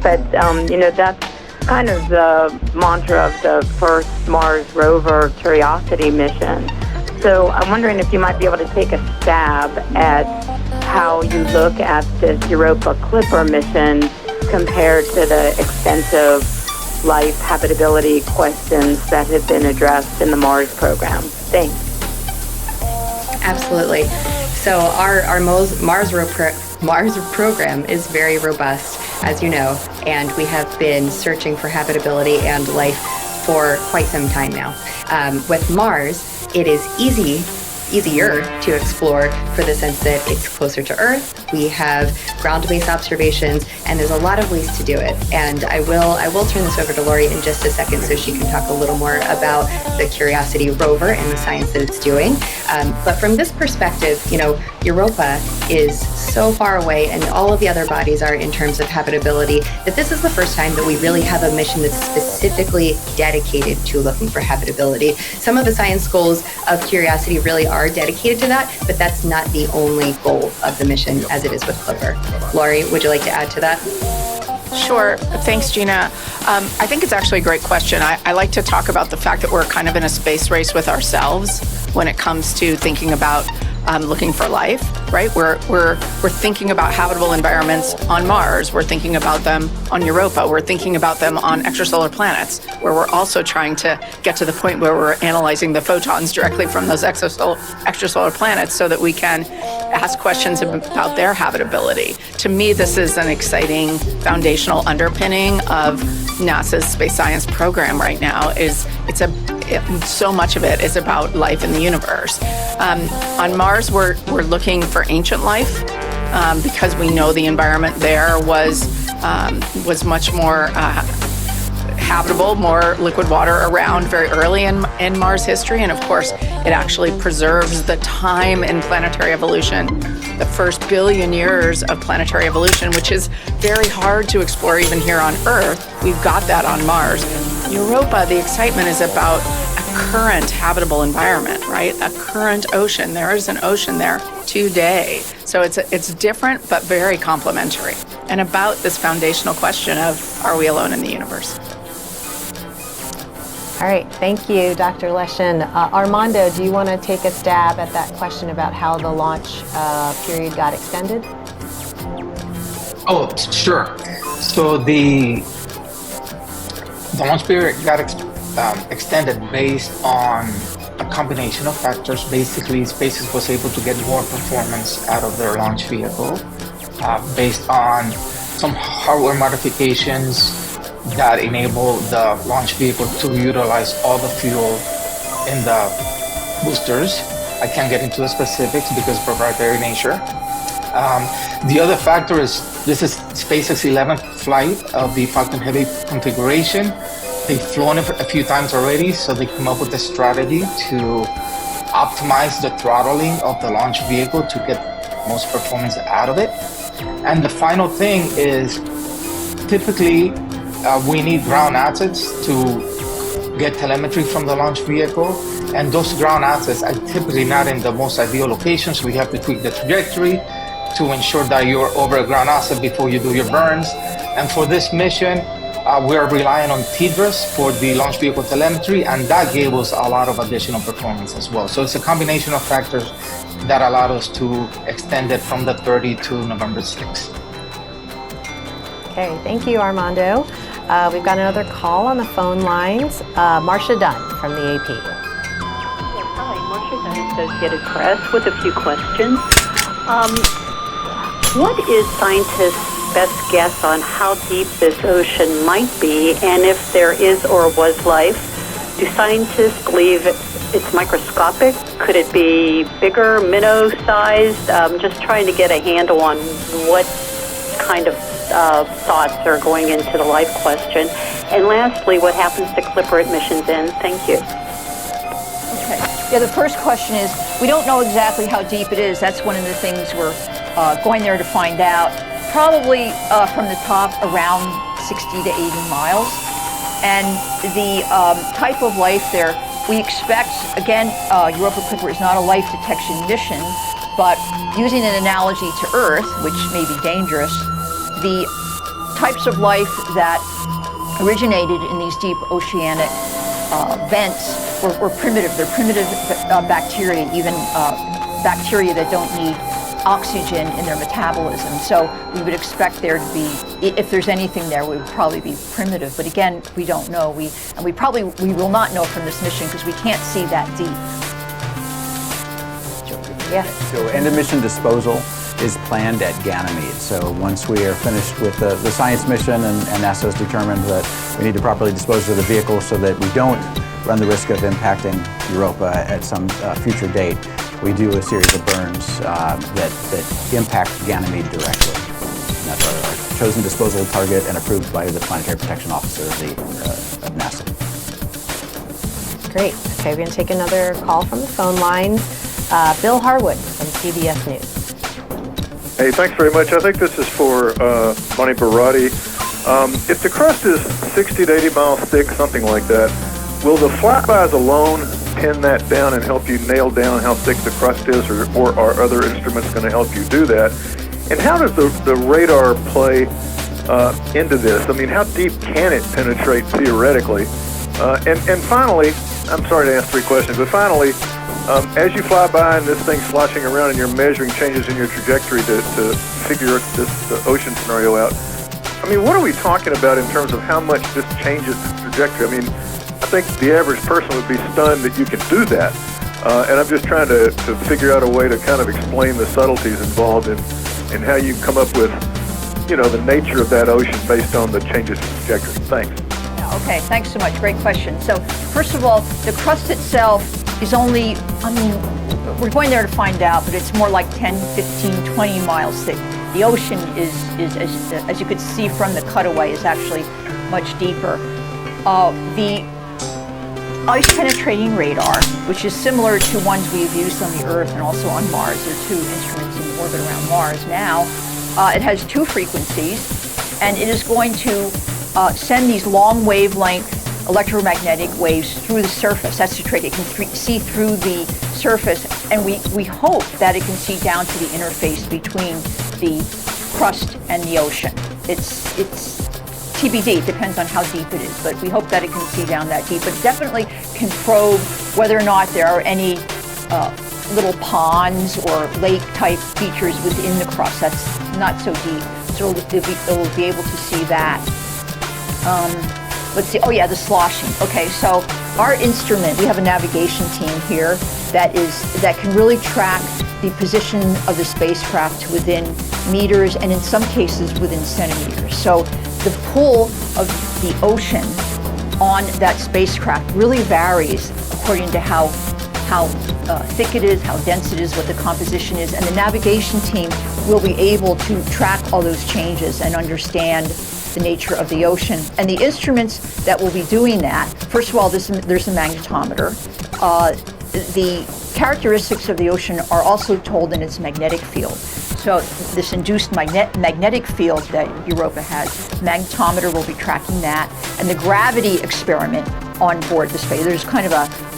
but that's kind of the mantra of the first Mars rover Curiosity mission. So I'm wondering if you might be able to take a stab at how you look at this Europa Clipper mission compared to the extensive life habitability questions that have been addressed in the Mars program. Thanks. Absolutely. So our Mars program is very robust, as you know, and we have been searching for habitability and life for quite some time now. With Mars, it is easier to explore for the sense that it's closer to Earth. We have ground-based observations, and there's a lot of ways to do it. And I will turn this over to Lori in just a second so she can talk a little more about the Curiosity rover and the science that it's doing. But from this perspective, Europa is so far away, and all of the other bodies are in terms of habitability, that this is the first time that we really have a mission that's specifically dedicated to looking for habitability. Some of the science goals of Curiosity really are dedicated to that, but that's not the only goal of the mission as it is with Clipper. Lori, would you like to add to that? Sure. Thanks, Gina. I think it's actually a great question. I like to talk about the fact that we're kind of in a space race with ourselves when it comes to thinking about looking for life, right? We're thinking about habitable environments on Mars. We're thinking about them on Europa. We're thinking about them on extrasolar planets, where we're also trying to get to the point where we're analyzing the photons directly from those extrasolar planets so that we can ask questions about their habitability. To me, this is an exciting foundational underpinning of NASA's space science program right now. So much of it is about life in the universe. On Mars, we're looking for ancient life because we know the environment there was much more habitable, more liquid water around very early in Mars history. And of course, it actually preserves the time in planetary evolution, the first billion years of planetary evolution, which is very hard to explore even here on Earth. We've got that on Mars. Europa, the excitement is about a current habitable environment, right? A current ocean. There is an ocean there today. So it's different, but very complementary. And about this foundational question of, are we alone in the universe? All right, thank you, Dr. Leshin. Armando, do you want to take a stab at that question about how the launch period got extended? Oh, sure. So the launch period got extended based on a combination of factors. Basically, SpaceX was able to get more performance out of their launch vehicle based on some hardware modifications that enable the launch vehicle to utilize all the fuel in the boosters. I can't get into the specifics because of proprietary nature. The other factor is this is SpaceX's 11th flight of the Falcon Heavy configuration. They've flown it a few times already, so they come up with a strategy to optimize the throttling of the launch vehicle to get most performance out of it. And the final thing is typically we need ground assets to get telemetry from the launch vehicle, and those ground assets are typically not in the most ideal locations. We have to tweak the trajectory to ensure that you're over a ground asset before you do your burns. And for this mission, we're relying on TDRS for the launch vehicle telemetry, and that gave us a lot of additional performance as well. So it's a combination of factors that allowed us to extend it from the 30 to November 6th. Okay, thank you, Armando. We've got another call on the phone lines. Marcia Dunn from the AP. Yes, hi, Marcia Dunn, Associated Press, with a few questions. What is scientists' best guess on how deep this ocean might be, and if there is or was life? Do scientists believe it's microscopic? Could it be bigger, minnow-sized? Just trying to get a handle on what kind of thoughts are going into the life question. And lastly, what happens to Clipper at mission's end? Thank you. Okay. Yeah, the first question is, we don't know exactly how deep it is. That's one of the things we're going there to find out. Probably from the top around 60 to 80 miles. And the type of life there, we expect, again, Europa Clipper is not a life detection mission, but using an analogy to Earth, which may be dangerous, the types of life that originated in these deep oceanic vents were primitive. They're primitive bacteria, even bacteria that don't need oxygen in their metabolism. So we would expect there to be, if there's anything there, it would probably be primitive. But again, we don't know. We will not know from this mission because we can't see that deep. Yeah. So end-of-mission disposal is planned at Ganymede. So once we are finished with the science mission and NASA has determined that we need to properly dispose of the vehicle so that we don't run the risk of impacting Europa at some future date, we do a series of burns that impact Ganymede directly. And that's our chosen disposal target and approved by the Planetary Protection Officer of NASA. Great. Okay, we're going to take another call from the phone line. Bill Harwood from CBS News. Hey, thanks very much. I think this is for Bonnie Barati. If the crust is 60 to 80 miles thick, something like that, will the flybys alone pin that down and help you nail down how thick the crust is, or are other instruments going to help you do that? And how does the radar play into this? I mean, how deep can it penetrate theoretically? And finally, I'm sorry to ask three questions, but finally, as you fly by and this thing's sloshing around and you're measuring changes in your trajectory to figure the ocean scenario out, I mean, what are we talking about in terms of how much this changes the trajectory? I mean, I think the average person would be stunned that you can do that. And I'm just trying to figure out a way to kind of explain the subtleties involved in how you come up with, the nature of that ocean based on the changes in trajectory. Thanks. Yeah, okay, thanks so much. Great question. So first of all, the crust itself is only, we're going there to find out, but it's more like 10, 15, 20 miles thick. The ocean is as you could see from the cutaway, is actually much deeper. The ice penetrating radar, which is similar to ones we've used on the Earth and also on Mars. There are two instruments in orbit around Mars now. It has two frequencies, and it is going to send these long wavelength electromagnetic waves through the surface. That's the trick. It can see through the surface, and we hope that it can see down to the interface between the crust and the ocean. It's TBD, it depends on how deep it is, but we hope that it can see down that deep. But it definitely can probe whether or not there are any little ponds or lake-type features within the crust. That's not so deep, so it will be able to see that. Let's see, oh yeah, the sloshing. Okay, so our instrument, we have a navigation team here that can really track the position of the spacecraft within meters and in some cases within centimeters. So the pull of the ocean on that spacecraft really varies according to how thick it is, how dense it is, what the composition is, and the navigation team will be able to track all those changes and understand the nature of the ocean. And the instruments that will be doing that, first of all, there's a magnetometer. The characteristics of the ocean are also told in its magnetic field. So this induced magnetic field that Europa has, magnetometer will be tracking that. And the gravity experiment on board the space, there's kind of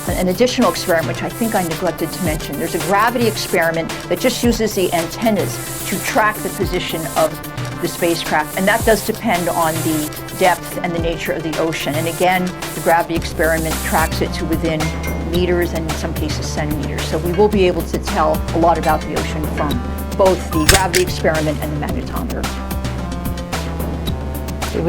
an additional experiment, which I think I neglected to mention. There's a gravity experiment that just uses the antennas to track the position of the spacecraft, and that does depend on the depth and the nature of the ocean. And again, the gravity experiment tracks it to within meters and in some cases centimeters. So we will be able to tell a lot about the ocean from both the gravity experiment and the magnetometer.